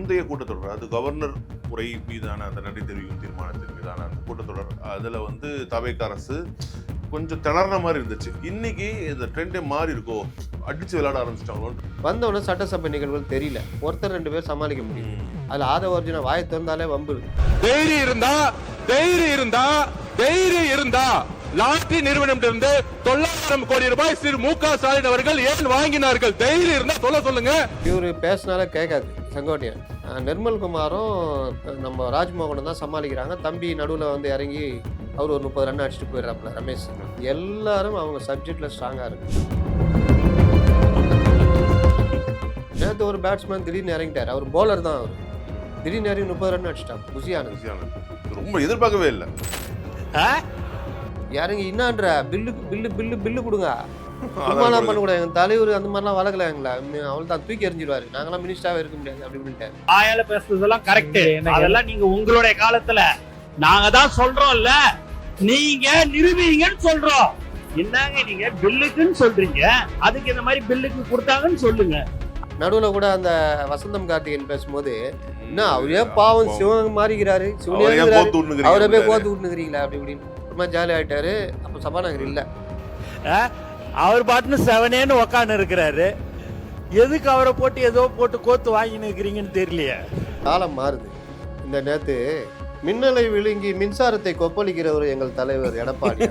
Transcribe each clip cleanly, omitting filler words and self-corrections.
முந்தைய கூட்டத்தொடர், அது கவர்னர் உரை மீதான அந்த நன்றி தெரிவிக்கும் தீர்மானத்தின் மீதான அந்த கூட்டத்தொடர், அதில் வந்து தவேக அரசு கொஞ்சம் திணற மாதிரி இருந்துச்சு. இன்னைக்கு இந்த ட்ரெண்டே மாறி இருக்கோ, அடிச்சு விளையாட ஆரம்பிச்சிட்டாங்களோ. வந்தவொடனே சட்டசபை நிகழ்வுகள் தெரியல, ஒருத்தர் 2 பேர் சமாளிக்க முடியும். அதுல ஆதவ அர்ஜுனா வாயை திறந்தாலே வம்பு. தைரியம் இருந்தா லாட்டரி நிறுவனத்திலிருந்து 900 கோடி ரூபாய் திரு மு.க. ஸ்டாலின் அவர்கள் ஏன் வாங்கினார்கள்? தைரியம் இருந்தா சொல்லுங்க. இவரு பேசினாலே கேட்காது செங்கோட்டையன். நிர்மல்குமாரும் நம்ம ராஜ்மோகனும் தான் சமாளிக்கிறாங்க. தம்பி நடுவில் வந்து இறங்கி அவர் ஒரு 30 ரன் அடிச்சுட்டு போயிடுறாப்புல ரமேஷ். எல்லாரும் அவங்க சப்ஜெக்ட்ல ஸ்ட்ராங்கா இருக்கு. நேற்று ஒரு பேட்ஸ்மேன் திடீர்னு இறங்கிட்டார். அவர் போலர் தான். அவர் திடீர்னு இறங்கி 30 ரன் அடிச்சிட்டாங்க. குசியானது ரொம்ப எதிர்பார்க்கவே இல்லை. இறங்கி என்னான்ற பில்லு கொடுங்க, சும்மாலாம் பண்ணக்கூடாது. எங்க தலைவர் அந்த மாதிரிலாம் வளர்க்கல எங்களை. அவள் தான் தூக்கி எறிஞ்சிருவாரு. நாங்களாம் மினிஸ்டராகவே இருக்க முடியாது அப்படி பண்ணிட்டாரு. ஆயால பேசுறதெல்லாம் கரெக்ட். அதெல்லாம் நீங்க உங்களுடைய காலத்துல நாங்க தான் சொல்றோம்ல, நீங்க நிரூபிங்கன்னு சொல்றோம். என்னங்க நீங்க பில்லுக்குன்னு சொல்றீங்க, அதுக்கு இந்த மாதிரி பில்லுக்கு கொடுத்தாங்கன்னு சொல்லுங்க. நடுவுல கூட அந்த வசந்தம் கார்த்திகேயன் பேசும்போது, என்ன அவரே பாவம் சிவன் மாறிக்கிறாரு, அவரை போய் கோத்து விட்டுனுக்கிறீங்களா அப்படி இப்படின்னு ரொம்ப ஜாலி ஆயிட்டாரு. அப்ப சபாநாயகர் இல்ல, அவர் பாட்டுன்னு செவனேன்னு உக்காந்து இருக்கிறாரு. எதுக்கு அவரை போட்டு ஏதோ போட்டு கோத்து வாங்கின்னு இருக்கிறீங்கன்னு தெரியலையே. காலம் மாறுது. இந்த நேத்து மின்னலை விழுங்கி மின்சாரத்தை கொப்பளிக்கிறவர் எங்கள் தலைவர் எடப்பாடி.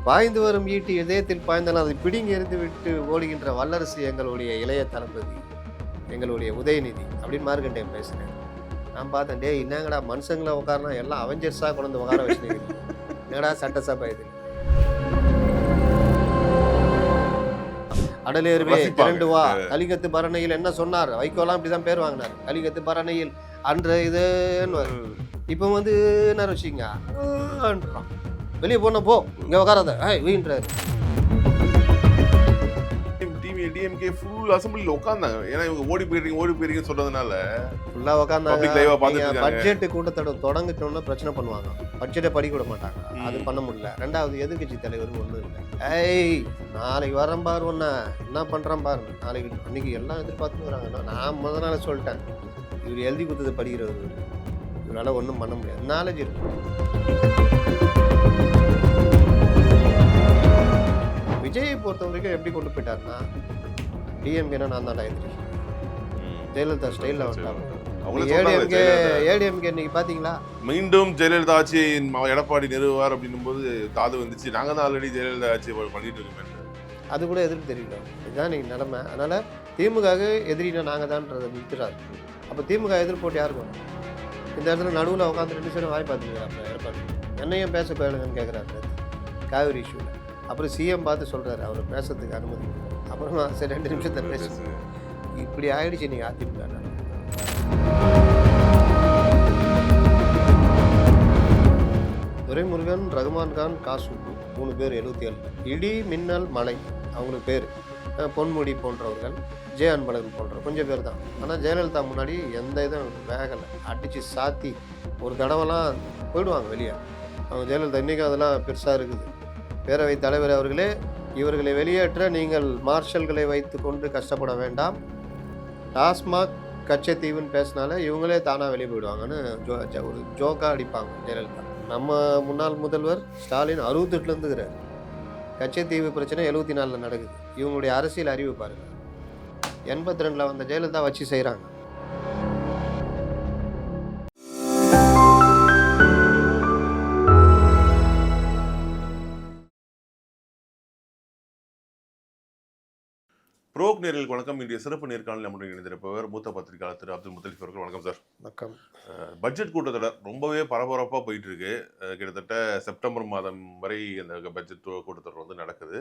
பாய்ந்து வரும் ஈட்டி இதயத்தில் பாய்ந்தாலும் அதை பிடிங்கி எறிந்து விட்டு ஓடுகின்ற வல்லரசு எங்களுடைய இளைய தளபதி, எங்களுடைய உதயநிதி அப்படின்னு மார்க்கண்டேன் பேசுறேன். நான் பார்த்தேன், டே என்னங்கடா மனுஷங்களை உட்காரனா எல்லாம் அவெஞ்சர்ஸா கொண்டு உட்கார வச்சுருக்கீங்க, என்னடா சட்டசபை இது. அடலேருவே திரண்டு வா, கலிகத்து பரணையில் என்ன சொன்னார்? வைகோலாம் இப்படிதான் பேர் வாங்கினார். கலிகத்து பரணையில் அன்ற இதுன்னு இப்ப வந்து என்ன வச்சுங்க, வெளியே போன போ, இங்க உட்காராத வீண்றாரு. DMK full அசெம்பிளில உட்கார்ந்தாங்க. ஏன்னா இவங்க ஓடி போயிருக்கீங்க சொல்றதுனால ஃபுல்லா உட்கார்ந்தாங்க. பட்ஜெட் கூட்டத்தொடர் தொடங்கிட்டோம்னா பிரச்சனை பண்ணுவாங்க. பட்ஜெட்டை படிக்க விட மாட்டாங்க. அது பண்ண முடியல. ரெண்டாவது எதிர்கட்சி தலைவர் ஒண்ணு இல்லை. நாளைக்கு வரேன் பாரு, ஒன்ன என்ன பண்றான் பாரு, நாளைக்கு அன்னைக்கு எல்லாம் எதிர்பார்த்துன்னு வராங்க. நான் முதல் நாள் சொல்லிட்டேன், இவர் எழுதி கொடுத்தது படிக்கிறவர், இவரால ஒன்றும் பண்ண முடியாது. நாலேஜ் இருக்கு. விஜயை பொறுத்த வரைக்கும் எப்படி கொண்டு போயிட்டாருன்னா, டிஎம்கேனா நான் தான் எதிரி, ஜெயலலிதா ஸ்டைலில் வந்தாங்க. ஏடிஎம்கே இன்னைக்கு பாத்தீங்களா, மீண்டும் ஜெயலலிதா ஆட்சி எடப்பாடி நிறுவார் அப்படின்னும் போது காது வந்துச்சு. நாங்க தான் ஆல்ரெடி ஜெயலலிதா ஆட்சி பண்ணிட்டு இருக்கோம். அது கூட எதிர்ப்பு தெரியல. இதுதான் இன்னைக்கு நிலைமை. அதனால திமுக எதிரினா நாங்க தான்றதை விட்டுறாரு. அப்ப திமுக எதிர்ப்போட்டு யாருக்கும் இந்த இடத்துல நடுவில் உட்காந்து 2 சைடும் வாய் பார்த்துக்கிறாங்க. எடப்பாடி என்னையும் பேச போயிடுங்கன்னு கேட்குறாரு காவிரி இஷ்யூவில். அப்புறம் சிஎம் பார்த்து சொல்றாரு அவரை பேசுறதுக்கு அனுமதி. அப்புறமா சரி 2 நிமிஷத்தை பேசு. இப்படி ஆயிடுச்சு நீங்க அதிமுக. துரைமுருகன், ரகுமான் கான், காசு 3 பேர் 77. இடி மின்னல் மலை அவங்களுக்கு பேர். பொன்முடி போன்றவர்கள், ஜெய அன்பழகன் போன்ற கொஞ்சம் பேர் தான். ஆனால் ஜெயலலிதா முன்னாடி எந்த இதுவும் வேகலை. அடித்து சாத்தி ஒரு தடவைலாம் போயிடுவாங்க வெளியே. அவங்க ஜெயலலிதா இன்றைக்கி அதெல்லாம் பெருசாக இருக்குது. பேரவைத் தலைவர் அவர்களே, இவர்களை வெளியேற்ற நீங்கள் மார்ஷல்களை வைத்து கொண்டு கஷ்டப்பட வேண்டாம். டாஸ்மாக் கச்சத்தீவுன்னு பேசினாலே இவங்களே தானாக வெளியே போயிடுவாங்கன்னு ஒரு ஜோக்காக அடிப்பாங்க ஜெயலலிதா. நம்ம முன்னாள் முதல்வர் ஸ்டாலின் 68 இருந்துக்கிறார். கச்சத்தீவு பிரச்சனை 74 நடக்குது. இவங்களுடைய அரசியல் அறிவு பாருங்க. 82 வந்த ஜெயலலிதா வச்சு செய்கிறாங்க. புரோக் நேர்களுக்கு வணக்கம். இன்றைய சிறப்பு நேர்காணல் நம்முடைய இணைந்திருப்பவர் மூத்த பத்திரிகையாளர் திரு அப்துல் முத்தலிஃப் அவர்கள். வணக்கம் சார். வணக்கம். பட்ஜெட் கூட்டத்தொடர் ரொம்பவே பரபரப்பாக போயிட்டு இருக்கு. கிட்டத்தட்ட செப்டம்பர் மாதம் வரை அந்த பட்ஜெட் கூட்டத்தொடர் வந்து நடக்குது.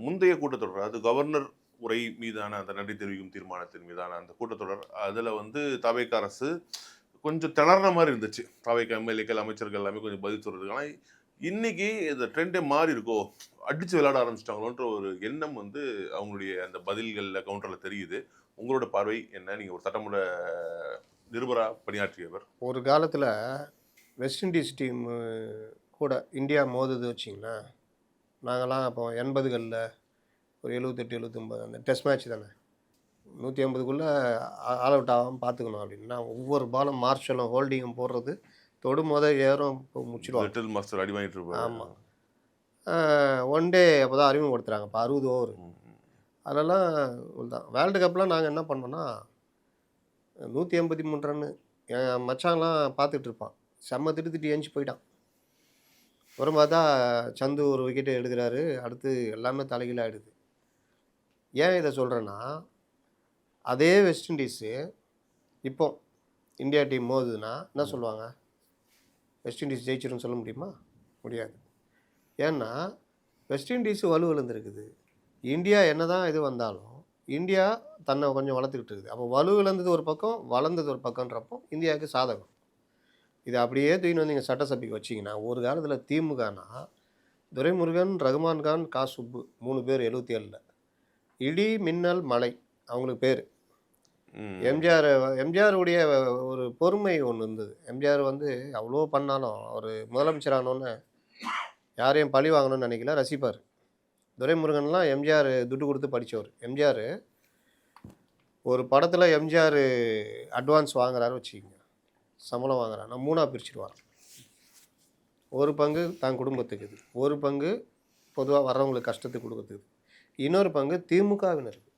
முந்தைய கூட்டத்தொடர், அது கவர்னர் உரை மீதான அந்த நன்றி தெரிவிக்கும் தீர்மானத்தின் மீதான அந்த கூட்டத்தொடர், அதில் வந்து தவேக அரசு கொஞ்சம் திணற மாதிரி இருந்துச்சு. தவேக எம்எல்ஏக்கள், அமைச்சர்கள் எல்லாமே கொஞ்சம் பதில் சொல்றதுக்கு. ஆனால் இன்னைக்கு இந்த ட்ரெண்டே மாறி இருக்கோ, அடிச்சு விளையாட ஆரம்பிச்சிட்டாங்களோன்ற ஒரு எண்ணம் வந்து அவங்களுடைய அந்த பதில்களில் கவுண்டரில் தெரியுது. உங்களோட பார்வை என்ன? நீங்கள் ஒரு சட்டமன்ற நிருபராக பணியாற்றியவர். ஒரு காலத்தில் வெஸ்ட் இண்டீஸ் டீம் கூட இந்தியா மோதுது வச்சிங்களா, நாங்கள்லாம் அப்போ 80களில் ஒரு 78 79 அந்த டெஸ்ட் மேட்ச் தானே, 150க்குள்ளே ஆல் அவுட் ஆகாமல் பார்த்துக்கணும் அப்படின்னா ஒவ்வொரு பாலும் மார்ஷலும் ஹோல்டிங்கும் போடுறது தொடு ஏறும் முடிச்சிடுவாங்க. லிட்டில் மாஸ்டர் அடி வாங்கிட்டு இருப்பாரு. ஆமாம். ஒன் டே அப்போ தான் அறிமுகப்படுத்துகிறாங்க. இப்போ 60 ஓவர் அதெல்லாம் தான். வேர்ல்டு கப்லாம் நாங்கள் என்ன பண்ணோன்னா 183 ரன்னு என் மச்சான்லாம் பார்த்துட்டு இருப்பான். செம்ம திட்டு எஞ்சி போயிட்டான். அப்புறம் பார்த்தா சந்து ஒரு விக்கெட்டு எடுக்கிறாரு. அடுத்து எல்லாமே தலைகீழ ஆகிடுது. ஏன் இதை சொல்கிறேன்னா, அதே வெஸ்ட் இண்டீஸு இப்போ இந்தியா டீம் மோதுதுன்னா என்ன சொல்லுவாங்க? வெஸ்ட் இண்டீஸ் ஜெயிச்சிருன்னு சொல்ல முடியுமா? முடியாது. ஏன்னா வெஸ்ட் இண்டீஸு வலுவிழந்துருக்குது. இந்தியா என்ன தான் இது வந்தாலும் இந்தியா தன்னை கொஞ்சம் வளர்த்துக்கிட்டு இருக்குது. அப்போ வலுவிழந்தது ஒரு பக்கம், வளர்ந்தது ஒரு பக்கன்றப்போ இந்தியாவுக்கு சாதகம். இது அப்படியே தூக்கின்னு வந்து இங்கே சட்டசபைக்கு வச்சிங்கன்னா, ஒரு காலத்தில் திமுகனா துரைமுருகன், ரகுமான் கான், கா சுப்பு 3 பேர் 77ல். இடி, மின்னல், மழை அவங்களுக்கு பேர். எம்ஜிஆருடைய ஒரு பொறுமை ஒன்று இருந்தது. எம்ஜிஆர் வந்து அவ்வளோ பண்ணாலும் அவர் முதலமைச்சர் ஆனோன்னு யாரையும் பழி வாங்கணும்னு நினைக்கல, ரசிப்பார். துரைமுருகன்லாம் எம்ஜிஆர் துட்டு கொடுத்து படித்தவர். எம்ஜிஆர் ஒரு படத்தில் எம்ஜிஆர் அட்வான்ஸ் வாங்குறாரு வச்சுக்கிங்க, சம்பளம் வாங்குறாருன்னா 3ஆக பிரிச்சுடுவார். ஒரு பங்கு தான் குடும்பத்துக்கு, ஒரு பங்கு பொதுவாக வர்றவங்களுக்கு கஷ்டத்துக்கு கொடுக்குறதுக்கு, இன்னொரு பங்கு திமுகவினருக்கு.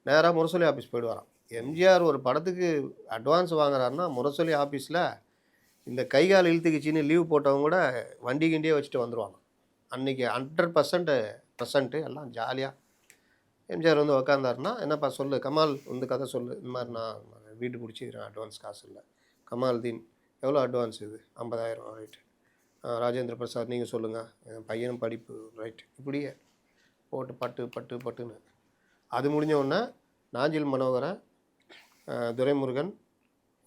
நேராக முரசொலி ஆஃபீஸ் போயிடுவாராம். எம்ஜிஆர் ஒரு படத்துக்கு அட்வான்ஸ் வாங்குறாருன்னா முரசொலி ஆஃபீஸில் இந்த கைகால் இழுத்துக்குச்சின்னு லீவ் போட்டவங்க கூட வண்டி கிண்டியே வச்சுட்டு வந்துடுவாங்க. அன்றைக்கி 100% எல்லாம் ஜாலியாக எம்ஜிஆர் வந்து உக்காந்தாருன்னா, என்னப்பா சொல்லு கமால் வந்து கதை சொல்லு, இந்த மாதிரி நான் வீடு பிடிச்சிக்கிறேன், அட்வான்ஸ் காசு இல்லை. கமால்தீன் எவ்வளோ அட்வான்ஸ் இது? 50,000 ரைட்டு. ராஜேந்திர பிரசாத் நீங்கள் சொல்லுங்கள், என் பையனும் படிப்பு ரைட்டு. இப்படியே போட்டு பட்டுன்னு அது முடிஞ்ச உடனே நாஞ்சில் மனோகரன், துரைமுருகன்,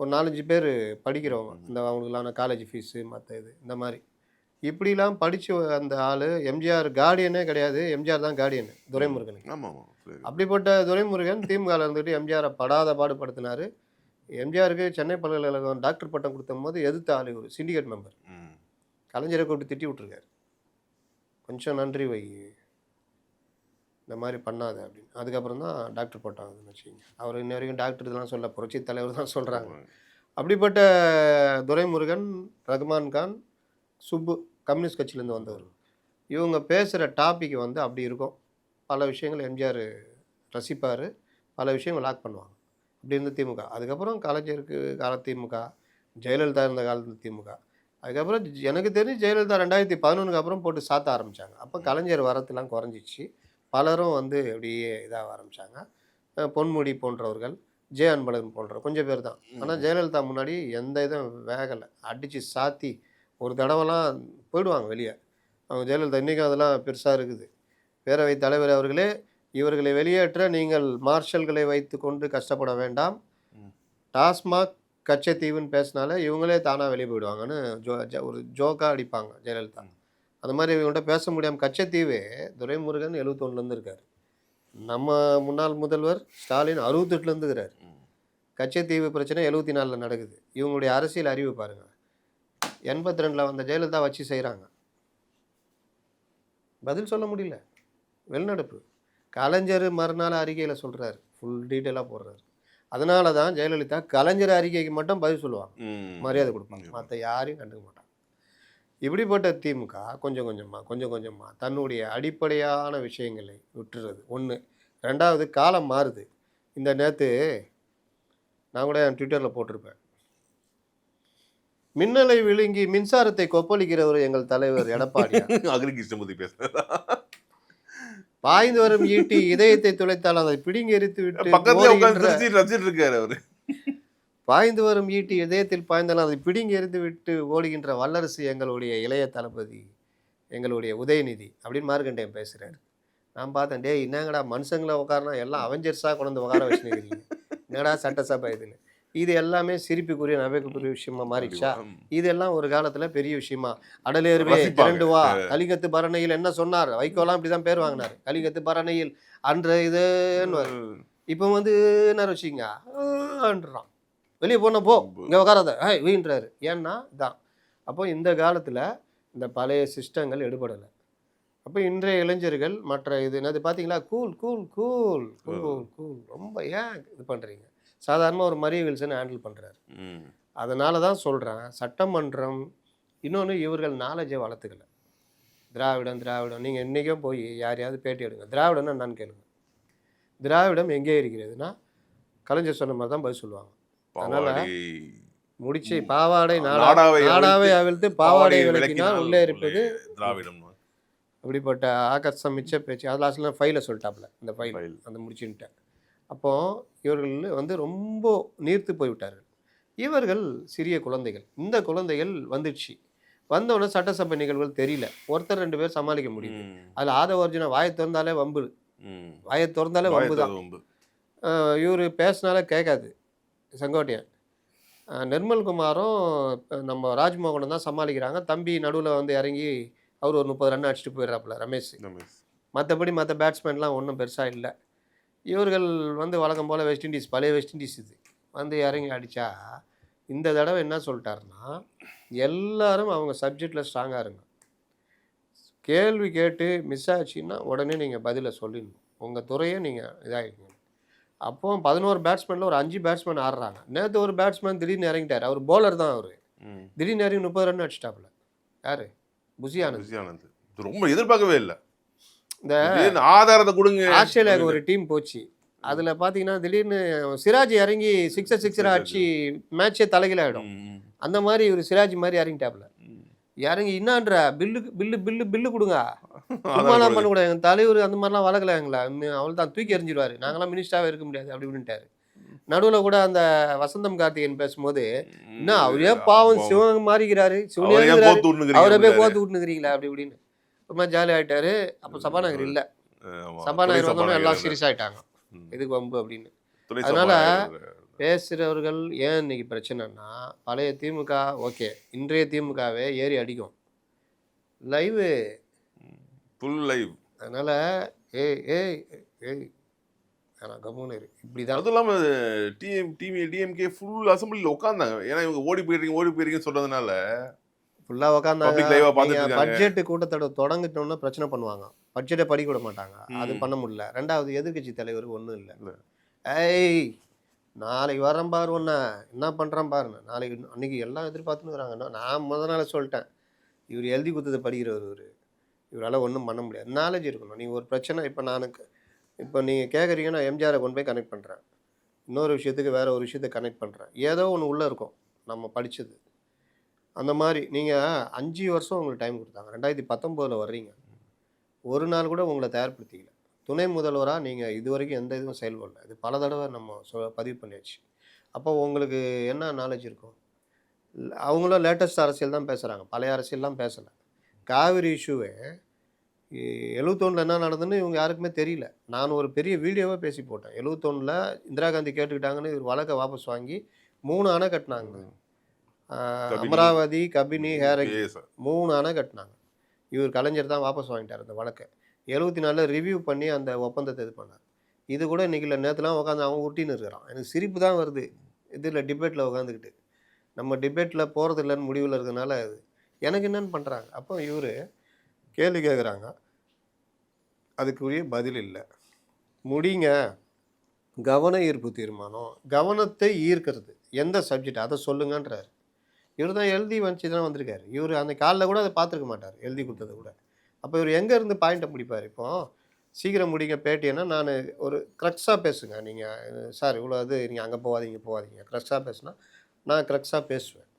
ஒரு 4-5 பேர் படிக்கிறவங்க, இந்த அவங்களுக்கான காலேஜ் ஃபீஸு மற்ற இது இந்த மாதிரி இப்படிலாம் படித்து அந்த ஆள் எம்ஜிஆர் கார்டியனே கிடையாது. எம்ஜிஆர் தான் கார்டியன் துரைமுருகனுக்கு. அப்படிப்பட்ட துரைமுருகன் திமுகவில் இருந்துக்கிட்டு எம்ஜிஆரை படாத பாடுபடுத்தினார். எம்ஜிஆருக்கு சென்னை பல்கலைக்கழகம் டாக்டர் பட்டம் கொடுத்த போது எதிர்த்த ஆள் ஒரு சிண்டிகேட் மெம்பர். கலைஞரை கூப்பிட்டு திட்டி விட்டுருக்காரு, கொஞ்சம் நன்றி வை, இந்த மாதிரி பண்ணாது அப்படின்னு. அதுக்கப்புறம் தான் டாக்டர் பட்டம் வச்சுக்கிங்க. அவர் இன்ன வரைக்கும் டாக்டர் இதெல்லாம் சொல்ல, புரட்சி தலைவர் தான் சொல்கிறாங்க. அப்படிப்பட்ட துரைமுருகன், ரகுமான் கான், சுப்பு கம்யூனிஸ்ட் கட்சியிலேருந்து வந்தவர். இவங்க பேசுகிற டாபிக் வந்து அப்படி இருக்கும். பல விஷயங்கள் எம்ஜிஆர் ரசிப்பார், பல விஷயங்கள் லாக் பண்ணுவாங்க. அப்படி இருந்த திமுக. அதுக்கப்புறம் கலைஞருக்கு கால திமுக, ஜெயலலிதா இருந்த காலத்தில் திமுக. அதுக்கப்புறம் எனக்கு தெரிஞ்சு ஜெயலலிதா 2011 அப்புறம் போட்டு சாத்த ஆரம்பித்தாங்க. அப்போ கலைஞர் வரத்துலாம் குறைஞ்சிச்சு. பலரும் வந்து அப்படியே இதாக ஆரம்பித்தாங்க. பொன்முடி போன்றவர்கள், ஜே அன்பழகன் போன்ற கொஞ்சம் பேர் தான். ஆனால் ஜெயலலிதா முன்னாடி எந்த இதுவும் வேகலை. அடித்து சாத்தி ஒரு தடவைலாம் போயிடுவாங்க வெளியே. அவங்க ஜெயலலிதா இன்றைக்கும் அதெல்லாம் பெருசாக இருக்குது. பேரவைத் தலைவர் அவர்களே, இவர்களை வெளியேற்ற நீங்கள் மார்ஷல்களை வைத்து கொண்டு கஷ்டப்பட வேண்டாம், டாஸ்மாக் கச்சத்தீவுன்னு பேசினாலே இவங்களே தானாக வெளியே போயிடுவாங்கன்னு ஒரு ஜோக்காக அடிப்பாங்க ஜெயலலிதா. அந்த மாதிரி இவங்கள்ட்ட பேச முடியாமல் கச்சத்தீவே துரைமுருகன் 71லேருந்து இருக்கார். நம்ம முன்னாள் முதல்வர் ஸ்டாலின் 68லேருந்து இருக்கிறார். கச்சத்தீவு பிரச்சனை 74ல் நடக்குது. இவங்களுடைய அரசியல் அறிவு பாருங்கள். 82ல் வந்த ஜெயலலிதா வச்சு செய்கிறாங்க. பதில் சொல்ல முடியல. வெளிநடப்பு. கலைஞர் மறுநாள் அறிக்கையில் சொல்கிறாரு, ஃபுல் டீட்டெயிலாக போடுறாரு. அதனால தான் ஜெயலலிதா கலைஞர் அறிக்கைக்கு மட்டும் பதில் சொல்லுவாங்க, மரியாதை கொடுப்பாங்க, மற்ற யாரையும் கண்டுக்க மாட்டாங்க. இப்படிப்பட்ட திமுக கொஞ்சம் கொஞ்சமாக தன்னுடைய அடிப்படையான விஷயங்களை விட்டுறது ஒன்று. ரெண்டாவது, காலம் மாறுது. இந்த நேற்று நான் கூட என் ட்விட்டரில் போட்டிருப்பேன், மின்னலை விழுங்கி மின்சாரத்தை கொப்பளிக்கிறவர் எங்கள் தலைவர் எடப்பாடி. பாய்ந்து வரும் ஈட்டி இதயத்தை துளைத்தால் அதை பிடிங்கி எரித்து விட்டு பாய்ந்து வரும் ஈட்டி இதயத்தில் பாய்ந்தாலும் அதை பிடிங்கி எரிந்து விட்டு ஓடுகின்ற வல்லரசு எங்களுடைய இளைய தளபதி, எங்களுடைய உதயநிதி அப்படின்னு மார்க்கண்டேயன் பேசுகிறாரு. நான் பார்த்தேன், டே என்னங்கடா மனுஷங்களை உட்காரனா எல்லாம் அவெஞ்சர்ஸாக கொண்டு உட்கார வச்சுருக்கீங்க, என்னடா சட்டசபை இதுன்னு. இது எல்லாமே சிரிப்புக்குரிய நகைக்குரிய விஷயமா மாறிடுச்சா? இதெல்லாம் ஒரு காலத்தில் பெரிய விஷயமா. அடலேருவே திரண்டு வா, கலிங்கத்து பரணையில் என்ன சொன்னார்? வைகோலாம் இப்படி தான் பேர் வாங்கினார், கலிங்கத்து பரணையில் அன்ற இதுன்னு. இப்போ வந்து என்ன வச்சுக்கிங்கன்றான், வெளியே போன போ, இங்கே உட்காராத வீண்றாரு. ஏன்னா இதான். அப்போ இந்த காலத்தில் இந்த பழைய சிஸ்டங்கள் எடுபடலை. அப்போ இன்றைய இளைஞர்கள் மற்ற இது என்னது பார்த்தீங்களா, cool cool cool cool cool ரொம்ப ஏன் இது பண்ணுறீங்க? சாதாரணமாக ஒரு மரிய வில்சன் ஹேண்டில் பண்ணுறாரு. அதனால தான் சொல்கிறேன், சட்டமன்றம் இன்னொன்று இவர்கள் நாலேஜை வளர்த்துக்கல. திராவிடம் திராவிடம் நீங்கள் இன்றைக்கும் போய் யாரையாவது பேட்டி எடுங்க, திராவிடம்னா என்னன்னு கேளுங்க. திராவிடம் எங்கே இருக்கிறதுனா கலைஞர் சொன்ன மாதிரி தான் பதில் சொல்லுவாங்க. அதனால் முடிச்சு பாவாடை நாடாவை அவிழ்த்து பாவாடை விளக்கினால் உள்ளே இருப்பது திராவிடம். அப்படிப்பட்ட ஆகர்ஷம் மிச்ச பேச்சு. அது லாஸ்ட்ல ஃபைலை சொல்லிட்டாப்புல, இந்த ஃபைல் அந்த முடிச்சுன்ட்டேன். அப்போது இவர்கள் வந்து ரொம்ப நீர்த்து போய்விட்டார்கள். இவர்கள் சிறிய குழந்தைகள். இந்த குழந்தைகள் வந்துடுச்சு, வந்தவுடனே சட்டசபை நிகழ்வுகள் தெரியல, ஒருத்தர் 2 பேர் சமாளிக்க முடியுது. அதில் ஆதவர்ஜுனா வாயை திறந்தாலே வம்பு, வாயை திறந்தாலே வம்பு தான். இவர் பேசினாலே கேட்காது செங்கோட்டையன். நிர்மல்குமாரும் நம்ம ராஜ்மோகனும் தான் சமாளிக்கிறாங்க. தம்பி நடுவில் வந்து இறங்கி அவர் ஒரு 30 ரன் அடிச்சுட்டு போயிடுறாப்புல ரமேஷ். மற்றபடி மற்ற பேட்ஸ்மேன்லாம் ஒன்றும் பெருசாக இல்லை. இவர்கள் வந்து வழக்கம் போல் வெஸ்ட் இண்டீஸ், பழைய வெஸ்ட் இண்டீஸ் இது வந்து இறங்கி அடித்தா, இந்த தடவை என்ன சொல்லிட்டாருன்னா, எல்லாரும் அவங்க சப்ஜெக்டில் ஸ்ட்ராங்காக இருங்க, கேள்வி கேட்டு மிஸ் ஆச்சுன்னா உடனே நீங்கள் பதிலை சொல்லிடணும், உங்கள் துறையை நீங்கள் இதாகிடுங்க. அப்போ 11 பேட்ஸ்மேனில் ஒரு 5 பேட்ஸ்மேன் ஆடுறாங்க. நேற்று ஒரு பேட்ஸ்மேன் திடீர்னு இறங்கிட்டார், அவர் பவுலர் தான். அவர் திடீர்னு இறங்கி 30 ரன் அடிச்சிட்டாப்புல. யார்? புசி ஆனந்த். ரொம்ப எதிர்பார்க்கவே இல்லை. இந்த ஆதாரத்தை கொடுங்க. ஆஸ்திரேலியாவுக்கு ஒரு டீம் போச்சு, அதில் பார்த்தீங்கன்னா திடீர்னு சிராஜ் இறங்கி சிக்ஸர் அடிச்சு மேட்சே தலைகீழாயிடும். அந்த மாதிரி ஒரு சிராஜ் மாதிரி இறங்கிட்டாப்புல. இறங்கி என்னான்ற பில்லு கொடுங்க, சும்மாலாம் பண்ணக்கூடாது, எங்கள் தலைவர் அந்த மாதிரிலாம் வளர்க்கல எங்களை, அவள் தான் தூக்கி எறிஞ்சிடுவார், நாங்களாம் மினிஸ்டராகவே இருக்க முடியாது அப்படி இப்படின்ட்டாரு. நடுவில் கூட அந்த வசந்தம் கார்த்திகேயன் பேசும்போது, என்ன அவரே பாவம் சிவன் மாறிக்கிறாரு, அவரை போய் கோத்து விட்டுனுக்கிறீங்களா அப்படி இப்படின்னு ரொம்ப ஜாலி ஆகிட்டாரு. அப்போ சபாநாயகர் இல்லை, சபாநாயகர் வந்தோடனே எல்லாம் சீரியஸ் ஆகிட்டாங்க, இதுக்கு வம்பு அப்படின்னு. அதனால பேசுகிறவர்கள் ஏன் இன்னைக்கு பிரச்சனைனா, பழைய திமுக ஓகே, இன்றைய திமுகவே ஏறி அடிக்கும், லைவு ஃபுல் லைவ். அதனால் ஏய் ஏய் ஏய் ஆனால் கம்முன்னு இப்படி தான். அதுவும் இல்லாமல் டிஎம்கே ஃபுல் அசம்பிளியில் உட்காந்தாங்க. ஏன்னா இவங்க ஓடி போயிருக்கீங்கன்னு சொல்கிறதுனால ஃபுல்லாக உட்காந்தாங்க. பட்ஜெட்டு கூட்டத்தோட தொடங்கிட்டோம்னா பிரச்சனை பண்ணுவாங்க, பட்ஜெட்டை படிக்க விட மாட்டாங்க, அது பண்ண முடியல. 2வது எதிர்கட்சி தலைவர் ஒன்றும் இல்லை, ஏய் நாளைக்கு வரேன் பாரு, ஒன்று என்ன பண்ணுறான் பாருங்க, நாளைக்கு அன்றைக்கி எல்லாம் எதிர்பார்த்துன்னு. நான் முதல் நாள் சொல்லிட்டேன், இவர் எழுதி கொடுத்ததை படிக்கிறவர், இவரால் ஒன்றும் பண்ண முடியாது, நாலேஜ் இருக்கணும். நீங்கள் ஒரு பிரச்சனை இப்போ நீங்கள் கேட்குறீங்க, நான் எம்ஜிஆரை கொண்டு போய் கனெக்ட் பண்ணுறேன், இன்னொரு விஷயத்துக்கு வேறு ஒரு விஷயத்தை கனெக்ட் பண்ணுறேன், ஏதோ ஒன்று உள்ளே இருக்கும் நம்ம படித்தது. அந்த மாதிரி நீங்கள் 5 வருஷம் உங்களுக்கு டைம் கொடுத்தாங்க, 2019 வர்றீங்க, ஒரு நாள் கூட உங்களை தயார்படுத்திக்கல. துணை முதல்வராக நீங்கள் இது வரைக்கும் எந்த இதுவும் செயல்படல, இது பல தடவை நம்ம பதிவு பண்ணியாச்சு. அப்போ உங்களுக்கு என்ன நாலேஜ் இருக்கும்? அவங்களும் லேட்டஸ்ட் அரசியல் தான் பேசுகிறாங்க, பழைய அரசியல்லாம் பேசலை. காவிரி இஷ்யூவே 71 என்ன நடந்ததுன்னு இவங்க யாருக்குமே தெரியல. நான் ஒரு பெரிய வீடியோவாக பேசி போட்டேன். 71 இந்திரா காந்தி கேட்டுக்கிட்டாங்கன்னு இவர் வழக்கை வாபஸ் வாங்கி 3 அணை கட்டினாங்க. அமராவதி, கபினி, ஹேரகி 3 அணை கட்டினாங்க. இவர் கலைஞர் தான் வாபஸ் வாங்கிட்டார் அந்த வழக்கை. 74 ரிவ்யூ பண்ணி அந்த ஒப்பந்தத்தை இது பண்ணார். இது கூட இன்றைக்கி இல்லை, நேற்றுலாம் உட்காந்து அவன் ஊட்டின்னு இருக்கிறான். எனக்கு சிரிப்பு தான் வருது. இதில் டிபேட்டில் உட்காந்துக்கிட்டு நம்ம டிபேட்டில் போகிறது இல்லைன்னு முடிவில் இருக்கிறதுனால அது எனக்கு என்னென்னு பண்ணுறாங்க. அப்போ இவர் கேள்வி கேட்குறாங்க, அதுக்குரிய பதில் இல்லை. முடிங்க, கவன ஈர்ப்பு தீர்மானம், கவனத்தை ஈர்க்கிறது எந்த சப்ஜெக்ட் அதை சொல்லுங்கன்றார். இவர் தான் எழுதி வந்துச்சு தான் வந்திருக்காரு. இவர் அந்த காலில் கூட அதை பார்த்துருக்க மாட்டார், எழுதி கொடுத்ததை கூட. அப்போ இவர் எங்கேருந்து பாயிண்ட்டை முடிப்பார்? இப்போது சீக்கிரம் முடிங்க பேட்டின்னா, நான் ஒரு க்ரக்ஸாக பேசுங்க, நீங்கள் சார் இவ்வளோ இது நீங்கள் அங்கே போகாதீங்க க்ரக்ஸாக பேசுனா நான் க்ரக்ஸாக பேசுவேன்.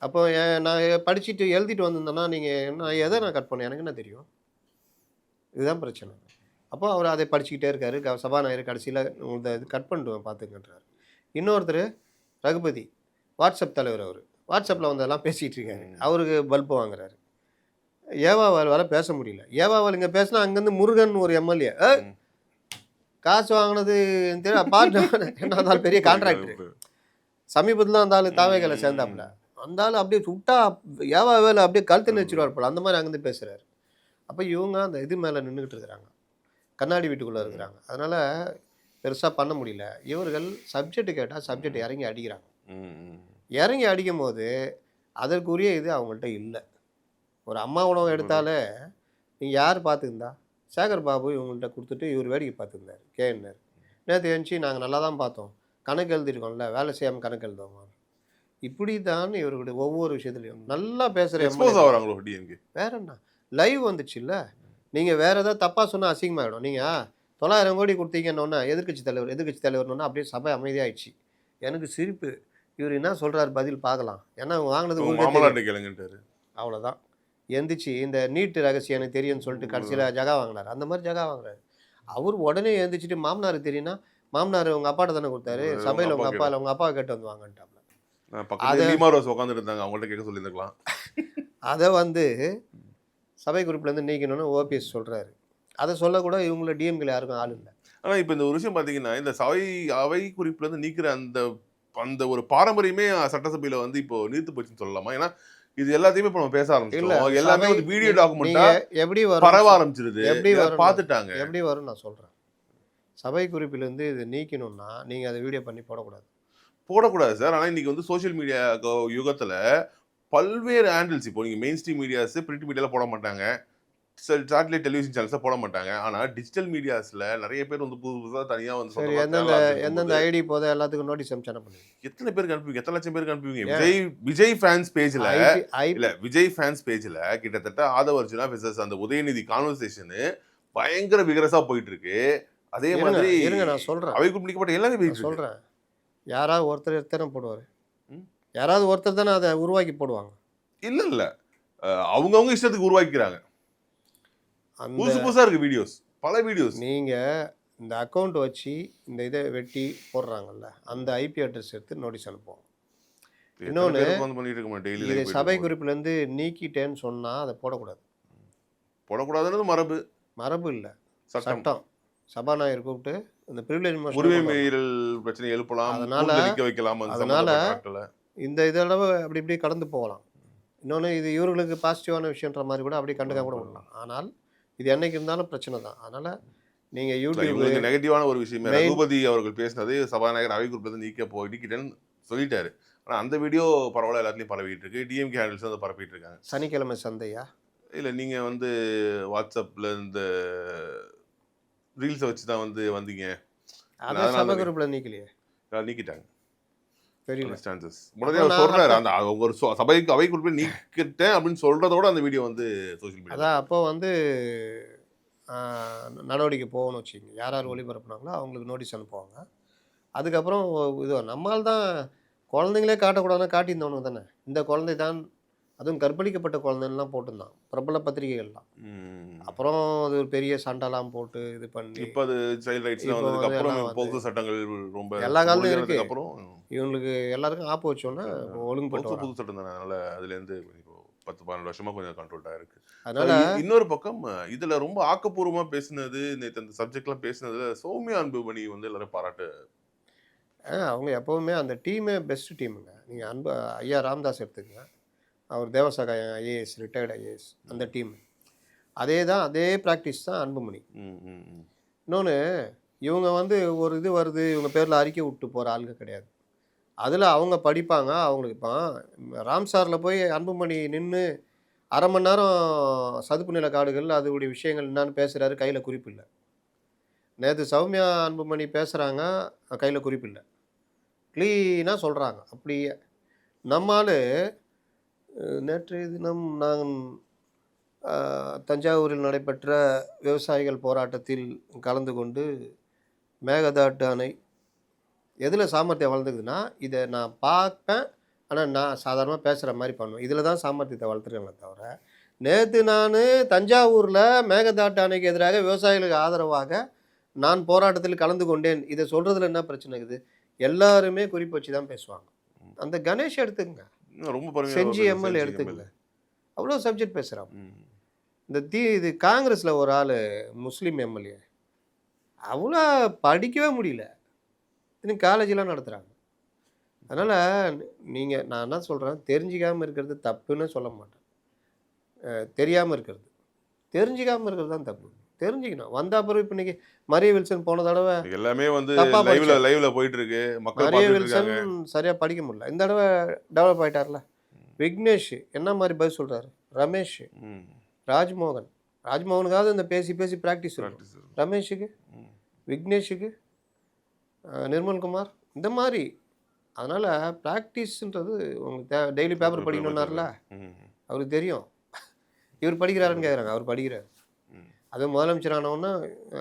அப்போ நான் படிச்சுட்டு எழுதிட்டு வந்திருந்தேன்னா நான் எதை நான் கட் பண்ணேன், எனக்கு என்ன தெரியும்? இதுதான் பிரச்சனை. அப்போ அவர் அதை படிச்சுக்கிட்டே இருக்காரு. சபாநாயகர் கடைசியில் இது கட் பண்ணிடுவேன் பார்த்துக்கின்றார். இன்னொருத்தர் ரகுபதி, வாட்ஸ்அப் தலைவர், அவர் வாட்ஸ்அப்பில் வந்ததெல்லாம் பேசிகிட்டு இருக்காரு, அவருக்கு பல்பு வாங்குறாரு. ஏவாவால் வர பேச முடியல. ஏவாவால் இங்கே பேசினா அங்கேருந்து முருகன் ஒரு எம்எல்ஏ காசு வாங்கினது பாட்டு என்ன இருந்தாலும் பெரிய கான்ட்ராக்டர். சமீபத்தில் அந்த ஆள் தாவேகளை சேர்ந்தாப்புல, அந்த ஆள் அப்படியே சுட்டா ஏவாவேல அப்படியே கழுத்து நினைச்சிடுவார் போல், அந்த மாதிரி அங்கேருந்து பேசுகிறாரு. அப்போ இவங்க அந்த இது மேலே நின்றுக்கிட்டு இருக்கிறாங்க, கண்ணாடி வீட்டுக்குள்ளே இருக்கிறாங்க. அதனால் பெருசாக பண்ண முடியல. இவர்கள் சப்ஜெக்ட் கேட்டால் சப்ஜெக்ட் இறங்கி அடிக்கிறாங்க. இறங்கி அடிக்கும் போது அதற்குரிய இது அவங்கள்ட்ட இல்லை. ஒரு அம்மா உணவு எடுத்தாலே நீங்கள் யார் பார்த்துருந்தா? சேகர் பாபு இவங்கள்ட்ட கொடுத்துட்டு இவர் வேடிக்கை பார்த்துருந்தார் கேஎன்ஆர். நேற்று எழுந்துச்சி நாங்கள் நல்லா தான் பார்த்தோம், கணக்கு எழுதிருக்கோம்ல, வேலை செய்யாமல் கணக்கு எழுதுவோமா? இப்படி தான் இவர்களுடைய ஒவ்வொரு விஷயத்துலையும் நல்லா பேசுகிற எக்ஸ்போஸ் ஆகுறாங்களோ டிஎம்கே. வேற என்ன லைவ் வந்துச்சு இல்லை? நீங்கள் வேறு ஏதாவது தப்பாக சொன்னால் அசிங்கமாகிடும். நீங்கள் 900 கோடி கொடுத்தீங்கன்னொன்னே எதிர்க்கட்சி தலைவர்னு அப்படியே சபை அமைதியாகிடுச்சு. எனக்கு சிரிப்பு. இவர் என்ன சொல்கிறாரு பதில் பார்க்கலாம். ஏன்னா வாங்கினது மாமலாட்டு கேளுங்கன்ட்டாரு. அவ்வளோதான். எந்திரிச்சு இந்த நீட்டு ரகசியம் எனக்கு தெரியும்னு சொல்லிட்டு கடைசியில் ஜகா வாங்கினார். அந்த மாதிரி ஜகா வாங்குறாரு. அவர் உடனே எழுந்திரிச்சிட்டு மாமனார் தெரியும்னா, மாமனார் உங்கள் அப்பாட்ட தானே கொடுத்தாரு, சபையில் உங்கள் அப்பா இல்லை உங்கள் அப்பாவை கேட்டு வந்து வாங்கன்ட்டாப்ல. உட்காந்துட்டு இருந்தாங்க, அவங்கள்ட்ட கேட்க சொல்லியிருந்துக்கலாம். அதை வந்து சபை குறிப்பிலேருந்து நீக்கணும்னு ஓபிஎஸ் சொல்கிறாரு. அதை சொல்லக்கூட இவங்கள டிஎம்கேல யாருக்கும் ஆள் இல்லை. ஆனால் இப்போ இந்த ஒரு விஷயம் பார்த்தீங்கன்னா, இந்த அவை குறிப்பிலேருந்து நீக்கிற அந்த அந்த ஒரு பாரம்பரியமே சட்டசபையில் வந்து இப்போ நீர்த்து போச்சுன்னு சொல்லலாமா? ஏன்னா இது எல்லாத்தையுமே இப்போ நம்ம பேச ஆரம்பிச்சோம். எல்லாமே வந்து வீடியோ டாக்குமெண்டா எப்படி வரும், பரவ ஆரம்பிச்சிருது. எப்படி வரும் பார்த்துட்டாங்க. எப்படி வரும் நான் சொல்கிறேன். சபை குறிப்பிலேருந்து இது நீக்கணும்னா நீங்கள் அதை வீடியோ பண்ணி போடக்கூடாது சார். ஆனால் இன்னைக்கு வந்து சோஷியல் மீடியா யுகத்தில் பல்வேறு ஹேண்டில்ஸ், இப்போ நீங்கள் மெயின் ஸ்ட்ரீம் மீடியாஸ் பிரிண்ட் மீடியாவில் போட மாட்டாங்க, சேட்டலைட் டெலிவிஷன் சேனல்ஸை போட மாட்டாங்க. ஆனால் டிஜிட்டல் மீடியாஸில் நிறைய பேர் வந்து புதுசாக தனியாக வந்து சரி, எந்தெந்த ஐடி போதும் எல்லாத்துக்கும் நோட்டீஸ் அனுப்புங்க. எத்தனை பேருக்கு அனுப்புவீங்க? எத்தனை லட்சம் பேருக்கு அனுப்புவீங்க? விஜய் ஃபேன்ஸ் பேஜில் இல்லை, விஜய் ஃபேன்ஸ் பேஜில் கிட்டத்தட்ட ஆதவ அர்ஜுனா வெர்சஸ் அந்த உதயநிதி கான்வர்சேஷனு பயங்கர விகரஸாக போயிட்டு இருக்கு. அதே மாதிரி நான் சொல்கிறேன், அவை குறிப்பிட்ட எல்லாமே போயிட்டு சொல்கிறேன். யாராவது ஒருத்தர் எத்தனை போடுவார்? யாராவது ஒருத்தர் தானே அதை உருவாக்கி போடுவாங்க. இல்லை அவங்கவுங்க இஷ்டத்துக்கு உருவாக்கிக்கிறாங்க. புதுசா இருக்கு வீடியோஸ், பல வீடியோஸ். நீங்கள் இந்த அக்கௌண்ட் வச்சு இந்த இதை வெட்டி போடுறாங்கல்ல, அந்த ஐபி அட்ரஸ் எடுத்து நோட்டீஸ் அனுப்புவோம். இன்னொன்று, இது சபை குறிப்பிலேருந்து நீக்கிட்டேன்னு சொன்னால் அதை போடக்கூடாதுன்னு மரபு இல்லை, சட்டம். சபாநாயகர் கூப்பிட்டு இந்த ப்ரிவிலேஜ் உரிமை மீறல் பிரச்சனை எழுப்பலாம், அதனால இந்த இதளவு அப்படி இப்படி கடந்து போகலாம். இன்னொன்று, இது இவர்களுக்கு பாசிட்டிவான விஷயன்ற மாதிரி கூட அப்படி கண்டுக்காம கூட விடலாம். ஆனால் இது என்னைக்கு இருந்தாலும் பிரச்சனை தான். அதனால் நீங்கள் யூடியூப் நெகட்டிவான ஒரு விஷயமே ரகுபதி அவர்கள் பேசினது சபாநாயகர் அவை குறிப்பிலேருந்து நீக்கிட்டேன்னு சொல்லிட்டாரு. ஆனால் அந்த வீடியோ பரவாயில்ல, எல்லாத்துலேயும் பரவிட்டு இருக்கு. டிஎம்கே ஹேண்டில்ஸ் வந்து பரப்பிட்டு இருக்காங்க. சனிக்கிழமை சந்தையா இல்லை, நீங்கள் வந்து வாட்ஸ்அப்பில் இந்த ரீல்ஸை வச்சு தான் வந்தீங்க. அதான் சபை குறிப்பில் நீக்கலையே, நீக்கிட்டாங்க. தெரியல சான்சஸ் முன்னாடி அவர் சொல்றாரு, அந்த ஒரு சபைக்கு அவை குறிப்பில் நீக்கிட்டேன் அப்படின்னு சொல்றதோட அந்த வீடியோ வந்து சோஷியல் மீடியா. அதான் அப்போ வந்து நடவடிக்கை போகணும்னு வச்சுக்கோங்க. யார் யார் ஒளிபரப்புனாங்களோ அவங்களுக்கு நோட்டீஸ் அனுப்புவாங்க. அதுக்கப்புறம் இது நம்மால் தான் குழந்தைங்களே காட்டக்கூடாதுன்னு காட்டியிருந்தவனுங்க தானே. இந்த குழந்தை தான், அதுவும் கற்பழிக்கப்பட்ட குழந்தைலாம் போட்டிருந்தான் பிரபல பத்திரிகைகள்லாம். அப்புறம் அது ஒரு பெரிய சண்டைலாம் போட்டு இது பண்ணி இப்போ அது சைல்ட் ரைட்ஸ்லாம் வந்ததுக்கப்புறம் போக்சோ சட்டங்கள் ரொம்ப எல்லா காலத்துலையும் இருக்கு. அப்புறம் இவங்களுக்கு எல்லாருக்கும் ஆப்பு வச்சோன்னா ஒழுங்குபட்டு புது சட்டம் தானே. அதனால அதுலேருந்து 10-12 வருஷமா கொஞ்சம் கண்ட்ரோல்டாக இருக்கு. அதனால இன்னொரு பக்கம் இதில் ரொம்ப ஆக்கப்பூர்வமாக பேசினது, நேற்று அந்த சப்ஜெக்ட்லாம் பேசினதுல சௌமியா அன்புமணி வந்து எல்லாரும் பாராட்டு. அவங்க எப்போவுமே அந்த டீமே பெஸ்ட் டீமுங்க. நீங்கள் ஐயா ராமதாஸ் எடுத்துக்கங்க, அவர் தேவசகாயம் ஐஏஎஸ், ரிட்டையர்டு ஐஏஎஸ், அந்த டீம் அதே ப்ராக்டிஸ் தான் அன்புமணி. இன்னொன்று, இவங்க வந்து ஒரு இது வருது, இவங்க பேரில் அறிக்கை விட்டு போகிற ஆளுங்க கிடையாது. அதில் அவங்க படிப்பாங்க. அவங்களுக்கு இப்போ ராம்சாரில் போய் அன்புமணி நின்று அரை மணி நேரம் சதுப்பு நில காடுகள் அதோடைய விஷயங்கள் என்னான்னு பேசுகிறாரு, கையில் குறிப்பு இல்லை. நேற்று சௌமியா அன்புமணி பேசுகிறாங்க, கையில் குறிப்பு இல்லை, க்ளீனாக சொல்கிறாங்க. அப்படியே நம்மால் நேற்றைய தினம் நான் தஞ்சாவூரில் நடைபெற்ற விவசாயிகள் போராட்டத்தில் கலந்து கொண்டு மேகதாட்டு அணை எதில் சாமர்த்தியம் வளர்ந்துக்குதுன்னா, இதை நான் பார்ப்பேன், ஆனால் நான் சாதாரணமாக பேசுகிற மாதிரி பண்ணுவேன். இதில் தான் சாமர்த்தியத்தை வளர்த்துருக்கேங்களே தவிர, நேற்று நான் தஞ்சாவூரில் மேகதாட்டு அணைக்கு எதிராக விவசாயிகளுக்கு ஆதரவாக நான் போராட்டத்தில் கலந்து கொண்டேன், இதை சொல்கிறதுல என்ன பிரச்சனை இருக்குது? எல்லாருமே குறிப்பு வச்சு தான் பேசுவாங்க. அந்த கணேஷ் எடுத்துக்கங்க, ரொம்ப செஞ்சி எம்எல்ஏ எடுத்துக்கங்க, அவ்வளோ சப்ஜெக்ட் பேசுகிறான். இந்த இது காங்கிரஸில் ஒரு ஆள் முஸ்லீம் எம்எல்ஏ, அவ்வளோ படிக்கவே முடியல, இன்னும் காலேஜெலாம் நடத்துகிறாங்க. அதனால் நான் என்ன சொல்கிறேன், தெரிஞ்சிக்காமல் இருக்கிறது தப்புன்னு சொல்ல மாட்டேன். தெரியாமல் இருக்கிறது, தெரிஞ்சிக்காமல் இருக்கிறது தான் தப்பு. தெரிஞ்சுக்கணும். வந்த அப்புறம் இப்போ இன்னைக்கு மரிய வில்சன் போன தடவை எல்லாமே லைவ்ல போயிட்டு இருக்கு. மரிய வில்சன் சரியாக படிக்க முடியல, இந்த தடவை டெவலப் ஆகிட்டார்ல. விக்னேஷ் என்ன மாதிரி பதில் சொல்கிறாரு, ரமேஷ், ராஜ்மோகன் ராஜ்மோகனுக்காவது இந்த பேசி பேசி ப்ராக்டிஸ் இருக்கும். Practice இருக்கும். ரமேஷுக்கு, ம். விக்னேஷுக்கு, நிர்மல்குமார் இந்த மாதிரி. அதனால் ப்ராக்டிஸ்ன்றது உங்களுக்கு டெய்லி பேப்பர் படிக்கணுன்னார்ல, ம். அவருக்கு தெரியும். இவர் படிக்கிறாருன்னு கேட்குறாங்க, அவர் படிக்கிறார். ம். அது முதலமைச்சர் ஆனவுன்னா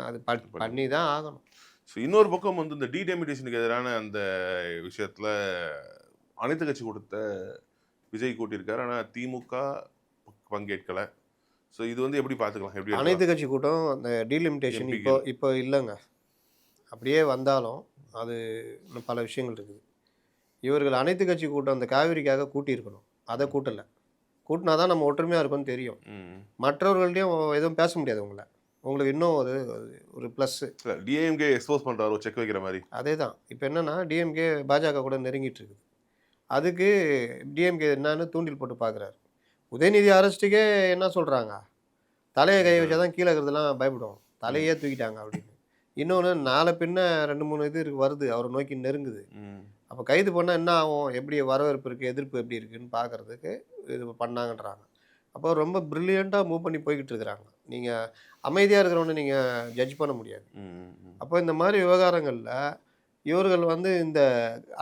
அது பண்ணி தான் ஆகணும். ஸோ இன்னொரு பக்கம் வந்து இந்த டீடெமிடேஷனுக்கு எதிரான அந்த விஷயத்துல அனைத்து கட்சி கொடுத்த விஜய் கூட்டியிருக்காரு. ஆனால் திமுக பங்கேற்கல. ஸோ இது வந்து எப்படி பார்த்துக்கலாம்? எப்படி அனைத்து கட்சி கூட்டம் அந்த டீலிமிட்டேஷன் இப்போ இல்லைங்க. அப்படியே வந்தாலும் அது இன்னும் பல விஷயங்கள் இருக்குது. இவர்கள் அனைத்து கட்சி கூட்டம் அந்த காவிரிக்காக கூட்டியிருக்கணும், அதை கூட்டலை. கூட்டினா தான் நம்ம ஒற்றுமையாக இருக்கும்னு தெரியும். மற்றவர்கள்ட்டையும் எதுவும் பேச முடியாது. உங்களுக்கு இன்னும் ஒரு ப்ளஸ்ஸு. டிஎம்கே எக்ஸ்போஸ் பண்ணுறாரு செக் வைக்கிற மாதிரி. அதே தான் இப்போ என்னென்னா டிஎம்கே பாஜக கூட நெருங்கிட்டு இருக்குது. அதுக்கு டிஎம்கே என்னன்னு தூண்டில் போட்டு பார்க்குறாரு. உதயநிதி அரெஸ்ட்டுக்கே என்ன சொல்கிறாங்க, தலையை கை வச்சா தான் கீழே இருக்கிறதுலாம் பயப்படும், தலையே தூக்கிட்டாங்க அப்படின்னு. இன்னொன்று நாளை பின்ன 2-3 இது வருது, அவரை நோக்கி நெருங்குது. அப்போ கைது பண்ணால் என்ன ஆகும், எப்படி வரவேற்பு இருக்குது, எதிர்ப்பு எப்படி இருக்குதுன்னு பார்க்குறதுக்கு இது பண்ணாங்கன்றாங்க. அப்போ ரொம்ப ப்ரில்லியண்ட்டாக மூவ் பண்ணி போய்கிட்டு இருக்கிறாங்க. நீங்கள் அமைதியாக இருக்கிறவொன்னு நீங்கள் ஜட்ஜ் பண்ண முடியாது. அப்போ இந்த மாதிரி விவகாரங்களில் இவர்கள் வந்து இந்த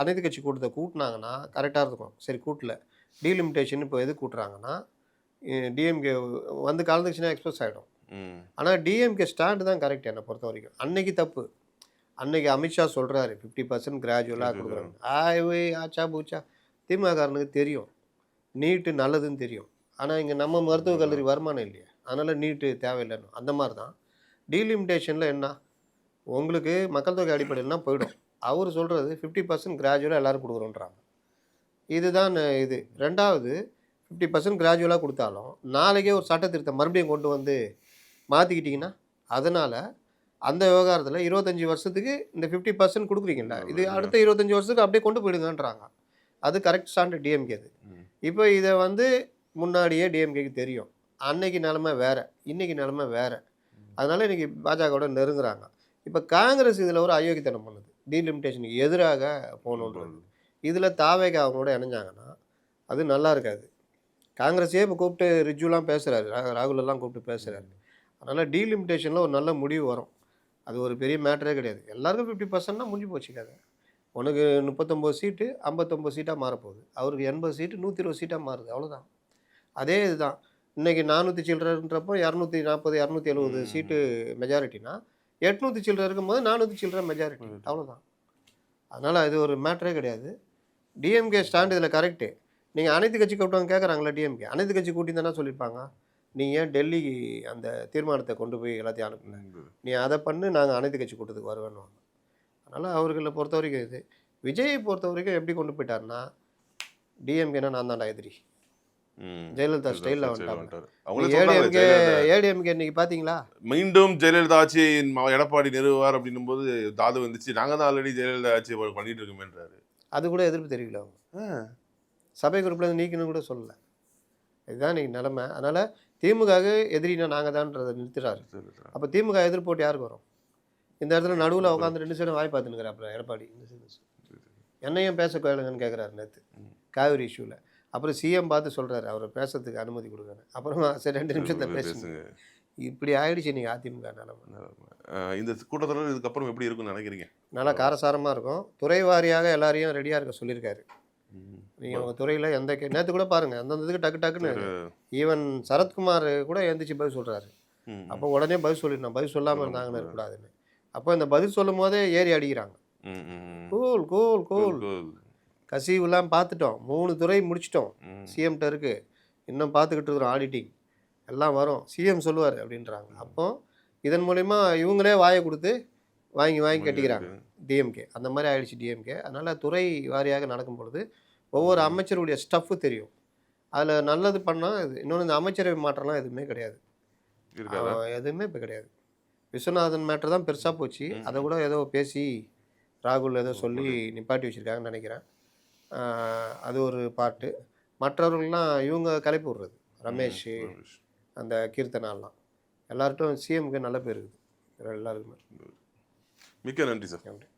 அனைத்து கட்சி கூட்டத்தை கூட்டினாங்கன்னா கரெக்டாக இருக்கும். சரி கூட்டல, டீலிமிட்டேஷன் இப்போ எது கூட்டுறாங்கன்னா டிஎம்கே வந்து கலந்துச்சுன்னா எக்ஸ்பிரஸ் ஆகிடும். ஆனால் டிஎம்கே ஸ்டாண்டு தான் கரெக்ட் என்னை பொறுத்த வரைக்கும். அன்னைக்கு தப்பு. அன்னைக்கு அமித்ஷா சொல்கிறாரு 50% கிராஜுவலாக கொடுக்குறாங்க. ஆச்சா பூச்சா திமுககாரனுக்கு தெரியும் நீட்டு நல்லதுன்னு தெரியும். ஆனால் இங்கே நம்ம மருத்துவக் கல்லூரி வருமானம் இல்லையா, அதனால் நீட்டு தேவையில்லைன்னு. அந்த மாதிரி தான் டீலிமிட்டேஷனில் என்ன, உங்களுக்கு மக்கள் தொகை அடிப்படையில்னா போயிடும். அவர் சொல்கிறது 50% கிராஜுவலாக எல்லோரும் கொடுக்குறோன்றாங்க. இதுதான் இது. ரெண்டாவது 50% கிராஜுவலாக கொடுத்தாலும் நாளைக்கே ஒரு சட்ட திருத்தம் மறுபடியும் கொண்டு வந்து மாற்றிக்கிட்டிங்கன்னா, அதனால் அந்த விவகாரத்தில் 25 வருஷத்துக்கு இந்த 50% கொடுக்குறீங்களா, இது அடுத்த 25 வருஷத்துக்கு அப்படியே கொண்டு போயிடுங்கன்றாங்க. அது கரெக்ட் ஸ்டாண்டு டிஎம்கே. அது இப்போ இதை வந்து முன்னாடியே டிஎம்கேக்கு தெரியும். அன்னைக்கு நிலமை வேறு, இன்றைக்கி நிலமை வேறு. அதனால் இன்றைக்கி பாஜகவோட நெருங்குறாங்க. இப்போ காங்கிரஸ் இதில் ஒரு அயோக்கியத்தனம் பண்ணுது, டீலிமிட்டேஷனுக்கு எதிராக போகணுன்றது. இதில் தாவேக அவங்களோட இணைஞ்சாங்கன்னா அது நல்லா இருக்காது. காங்கிரஸே இப்போ கூப்பிட்டு ரிஜுலாம் பேசுகிறாரு, ராகுலெல்லாம் கூப்பிட்டு பேசுகிறாரு. அதனால் டீலிமிட்டேஷனில் ஒரு நல்ல முடிவு வரும். அது ஒரு பெரிய மேட்டரே கிடையாது. எல்லாருக்கும் 50%னா முடிஞ்சு போச்சுக்காது. உனக்கு 39 சீட்டு 59 சீட்டாக மாறப்போகுது, அவருக்கு 80 சீட்டு 120 சீட்டாக மாறுது, அவ்வளோதான். அதே இதுதான். இன்றைக்கி 400 சில்லறன்றப்போ 240 270 சீட்டு மெஜாரிட்டினா 800 சில்லற இருக்கும்போது 400 சில்லற மெஜாரிட்டி, அவ்வளோதான். அதனால் இது ஒரு மேட்டரே கிடையாது. டிஎம்கே ஸ்டாண்டு இதில் கரெக்டு. நீங்கள் அனைத்து கட்சி கூட்டம் கேட்குறாங்களா டிஎம்கே, அனைத்து கட்சி கூட்டி தானே சொல்லியிருப்பாங்க. நீ ஏன் டெல்லி அந்த தீர்மானத்தை கொண்டு போய் எல்லாத்தையும் அனுப்புங்க, நீ அதை பண்ணு, நாங்கள் அனைத்து கட்சி கூட்டத்துக்கு வருவேன்னு. அதனால் அவர்களை பொறுத்த வரைக்கும் இது. விஜயை பொறுத்த வரைக்கும் எப்படி கொண்டு போயிட்டாருன்னா, டிஎம்கேனா நான் தான்டா எதிரி, ஜெயலலிதா ஸ்டைலில் வந்துட்டாங்க. ஏடிஎம்கே இன்னைக்கு பார்த்தீங்களா, மீண்டும் ஜெயலலிதா ஆட்சி எடப்பாடி நிறுவார் அப்படின்னும் போது தாது வந்துச்சு, நாங்கள் தான் ஆல்ரெடி ஜெயலலிதா ஆட்சி பண்ணிட்டு இருக்கோமேன்றாரு. அது கூட எதிர்ப்பு தெரிவிக்கல அவங்க, சபை குறிப்பில் நீக்கணும் கூட சொல்லலை. இதுதான் இன்னைக்கு நிலைமை. அதனால் திமுக எதிரினா நாங்கள் தான்றதை நிறுத்துறாரு. அப்போ திமுக எதிர்ப்போட்டு யாருக்கு வரும்? இந்த இடத்துல நடுவில் உட்காந்து 2 சைடும் வாய் பார்த்துனுங்கிறாப்புல எடப்பாடி. என்னையும் பேச கோயிலுங்கன்னு கேட்குறாரு நேற்று காவிரி இஷ்யூவில். அப்புறம் சிஎம் பார்த்து சொல்கிறாரு அவரை பேசுறதுக்கு அனுமதி கொடுக்குறேன். அப்புறமா சரி 2 நிமிஷத்தில் பேசுங்க. இப்படி ஆயிடுச்சு நீங்கள் அதிமுக நிலைமை. இந்த கூட்டத்தொடர் இதுக்கப்புறம் எப்படி இருக்குன்னு நினைக்கிறீங்க? நல்லா காரசாரமாக இருக்கும். துறை வாரியாக எல்லாரையும் ரெடியாக இருக்க சொல்லியிருக்காரு. நீங்கள் உங்கள் துறையில் எந்த நேற்று கூட பாருங்கள், அந்தந்த இதுக்கு டக்கு டக்குன்னு ஈவன் சரத்குமார் கூட எழுந்திரிச்சு பதில் சொல்கிறாரு. அப்போ உடனே பதில் சொல்லிடணும், பதில் சொல்லாமல் இருந்தாங்கன்னு இருக்கக்கூடாதுன்னு. அப்போ இந்த பதில் சொல்லும் போதே ஏறி அடிக்கிறாங்க. கூல் கூல் கூல், கசிவுலாம் பார்த்துட்டோம், 3 துறை முடிச்சிட்டோம், சிஎம்கிட்ட இருக்குது, இன்னும் பார்த்துக்கிட்டு இருக்கிறோம், ஆடிட்டிங் எல்லாம் வரும், சிஎம் சொல்லுவார் அப்படின்றாங்க. அப்போ இதன் மூலிமா இவங்களே வாயை கொடுத்து வாங்கி கட்டிக்கிறாங்க டிஎம்கே. அந்த மாதிரி ஆயிடுச்சு டிஎம்கே. அதனால் துறை வாரியாக நடக்கும் பொழுது ஒவ்வொரு அமைச்சருடைய ஸ்டஃப்பு தெரியும். அதில் நல்லது பண்ணால் இது. இன்னொன்று இந்த அமைச்சரவை மாற்றம்லாம் எதுவுமே கிடையாது, எதுவுமே இப்போ கிடையாது. விஸ்வநாதன் மேட்டர் தான் பெருசாக போச்சு. அதை கூட ஏதோ பேசி ராகுல் ஏதோ சொல்லி நிப்பாட்டி வச்சுருக்காங்கன்னு நினைக்கிறேன். அது ஒரு பாட்டு. மற்றவர்கள்லாம் இவங்க கலைப்பு விடுறது, ரமேஷ் அந்த கீர்த்தனாலாம் எல்லார்ட்டும் சிஎம்க்கு நல்ல பேர் இருக்குது எல்லாருக்குமே. மிக்க நன்றி சார். நன்றி.